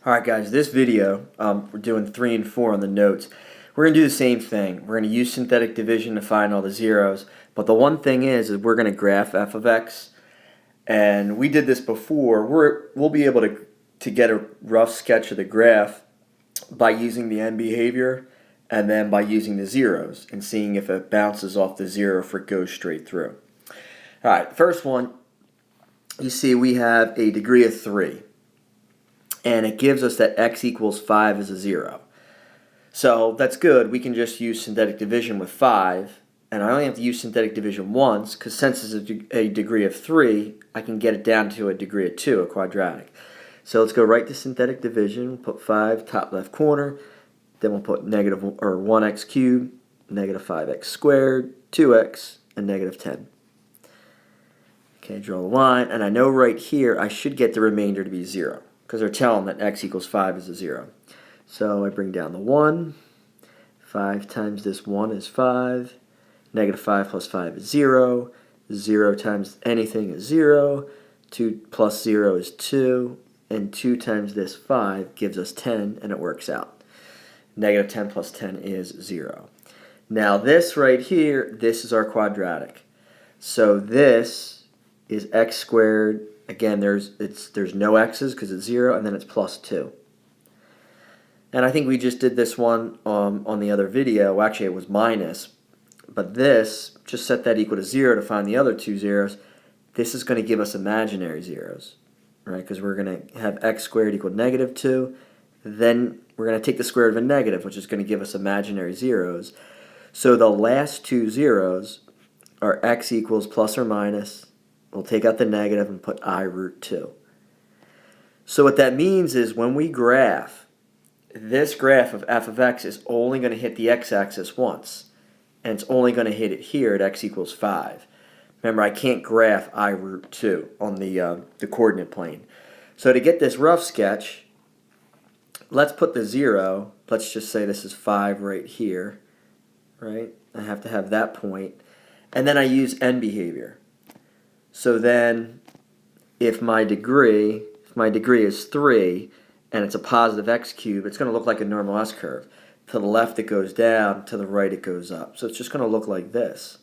Alright guys, this video, we're doing 3 and 4 on the notes. We're going to do the same thing. We're going to use synthetic division to find all the zeros, but the one thing is we're going to graph f of x, and we did this before. We'll be able to get a rough sketch of the graph by using the end behavior and then by using the zeros and seeing if it bounces off the zero or if it goes straight through. Alright, first one, you see we have a degree of 3. And it gives us that x equals 5 is a 0. So that's good. We can just use synthetic division with 5. And I only have to use synthetic division once, because since it's a degree of 3, I can get it down to a degree of 2, a quadratic. So let's go right to synthetic division. Put 5 top left corner. Then we'll put 1x cubed, negative 5x squared, 2x, and negative 10. Okay, draw the line. And I know right here I should get the remainder to be 0. Because they're telling that x equals 5 is a 0. So I bring down the 1. 5 times this 1 is 5. Negative 5 plus 5 is 0. 0 times anything is 0. 2 plus 0 is 2. And 2 times this 5 gives us 10, and it works out. Negative 10 plus 10 is 0. Now this right here, this is our quadratic. So this is x squared. Again, there's no x's because it's 0, and then it's plus 2. And I think we just did this one on the other video. Well, actually, it was minus. But this, just set that equal to 0 to find the other two zeros. This is going to give us imaginary zeros, right? Because we're going to have x squared equal negative 2. Then we're going to take the square root of a negative, which is going to give us imaginary zeros. So the last two zeros are x equals plus or minus. We'll take out the negative and put I root 2. So what that means is when we graph, this graph of f of x is only going to hit the x-axis once. And it's only going to hit it here at x equals 5. Remember, I can't graph I root 2 on the coordinate plane. So to get this rough sketch, let's put the 0. Let's just say this is 5 right here. Right? I have to have that point. And then I use end behavior. So then, if my degree is 3, and it's a positive x cubed, it's going to look like a normal S-curve. To the left it goes down, to the right it goes up. So it's just going to look like this.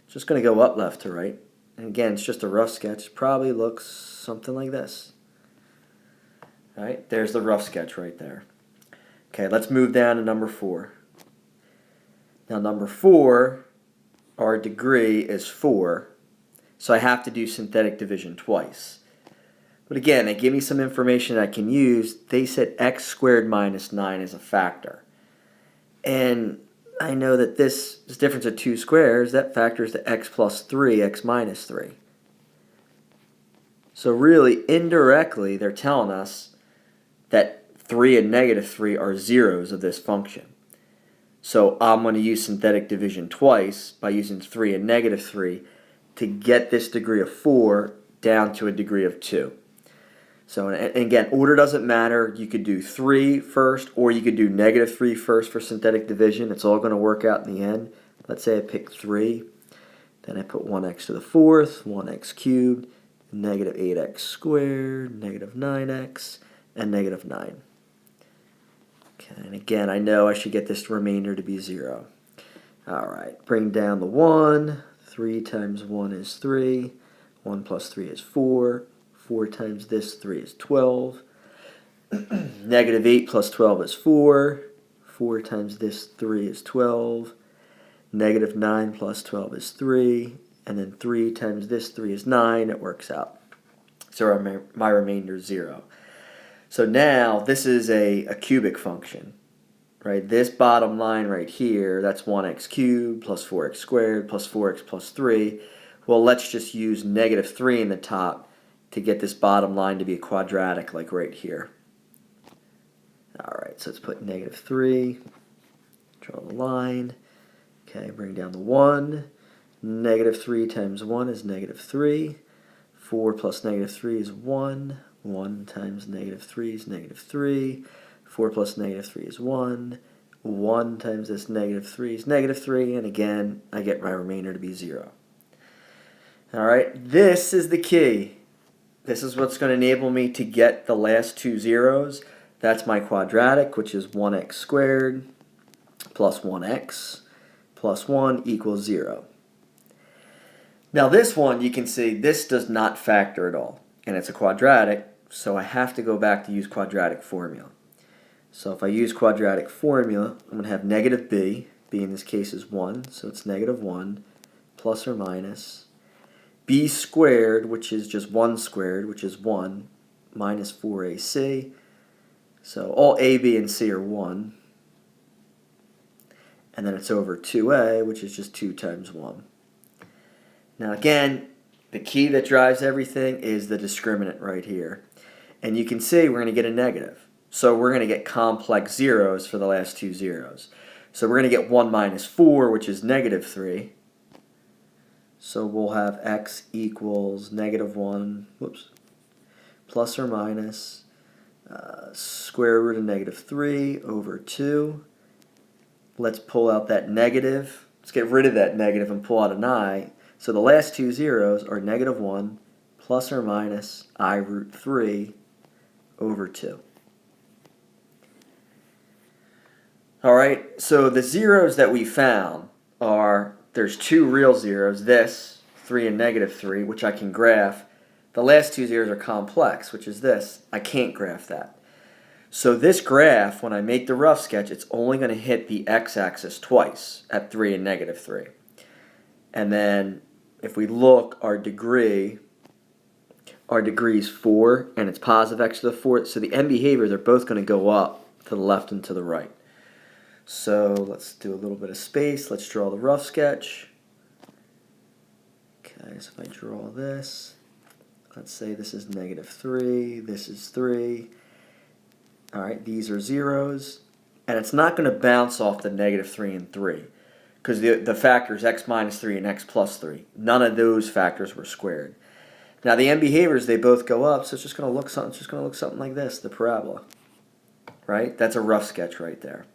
It's just going to go up left to right. And again, it's just a rough sketch. It probably looks something like this. All right, there's the rough sketch right there. Okay, let's move down to number 4. Now number 4, our degree is 4. So I have to do synthetic division twice. But again, they give me some information I can use. They said x squared minus 9 is a factor. And I know that this difference of 2 squares, that factors to x plus 3, x minus 3. So really, indirectly, they're telling us that 3 and negative 3 are zeros of this function. So I'm going to use synthetic division twice by using 3 and negative 3 to get this degree of 4 down to a degree of 2. So, and again, order doesn't matter. You could do 3 first, or you could do negative 3 first for synthetic division. It's all going to work out in the end. Let's say I pick 3. Then I put 1x to the 4th, 1x cubed, negative 8x squared, negative 9x, and negative 9. Okay, and again, I know I should get this remainder to be 0. All right, bring down the 1. 3 times 1 is 3. 1 plus 3 is 4. 4 times this 3 is 12. Negative 8 plus 12 is 4. 4 times this 3 is 12. Negative 9 plus 12 is 3. And then 3 times this 3 is 9. It works out. So my remainder is 0. So now this is a cubic function. Right, this bottom line right here, that's 1x cubed plus 4x squared plus 4x plus 3. Well, let's just use negative 3 in the top to get this bottom line to be a quadratic like right here. All right, so let's put negative 3, draw the line. Okay, bring down the 1. Negative 3 times 1 is negative 3. 4 plus negative 3 is 1. 1 times negative 3 is negative 3. 4 plus negative 3 is 1. 1 times this negative 3 is negative 3. And again, I get my remainder to be 0. All right, this is the key. This is what's going to enable me to get the last two zeros. That's my quadratic, which is 1x squared plus 1x plus 1 equals 0. Now this one, you can see this does not factor at all. And it's a quadratic, so I have to go back to use quadratic formula. So if I use quadratic formula, I'm going to have negative b. B in this case is 1, so it's negative 1 plus or minus b squared, which is just 1 squared, which is 1, minus 4ac. So all a, b, and c are 1. And then it's over 2a, which is just 2 times 1. Now again, the key that drives everything is the discriminant right here. And you can see we're going to get a negative. So we're going to get complex zeros for the last two zeros. So we're going to get 1 minus 4, which is negative 3. So we'll have x equals negative 1, plus or minus square root of negative 3 over 2. Let's pull out that negative. Let's get rid of that negative and pull out an I. So the last two zeros are negative 1 plus or minus I root 3 over 2. All right, so the zeros that we found are, there's two real zeros, this, 3 and negative 3, which I can graph. The last two zeros are complex, which is this. I can't graph that. So this graph, when I make the rough sketch, it's only going to hit the x-axis twice at 3 and negative 3. And then if we look, our degree is 4, and it's positive x to the 4th. So the end behaviors are both going to go up to the left and to the right. So let's do a little bit of space. Let's draw the rough sketch. Okay, so if I draw this, let's say this is negative 3, this is 3. All right, these are zeros. And it's not going to bounce off the negative 3 and 3 because the factors x minus 3 and x plus 3. None of those factors were squared. Now the end behaviors, they both go up, so it's just going to look something like this, the parabola. Right? That's a rough sketch right there.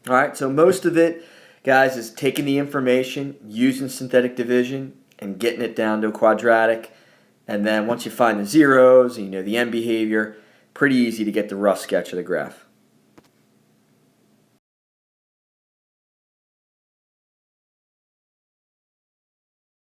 All right, so most of it, guys, is taking the information, using synthetic division, and getting it down to a quadratic. And then once you find the zeros, and you know the end behavior, pretty easy to get the rough sketch of the graph.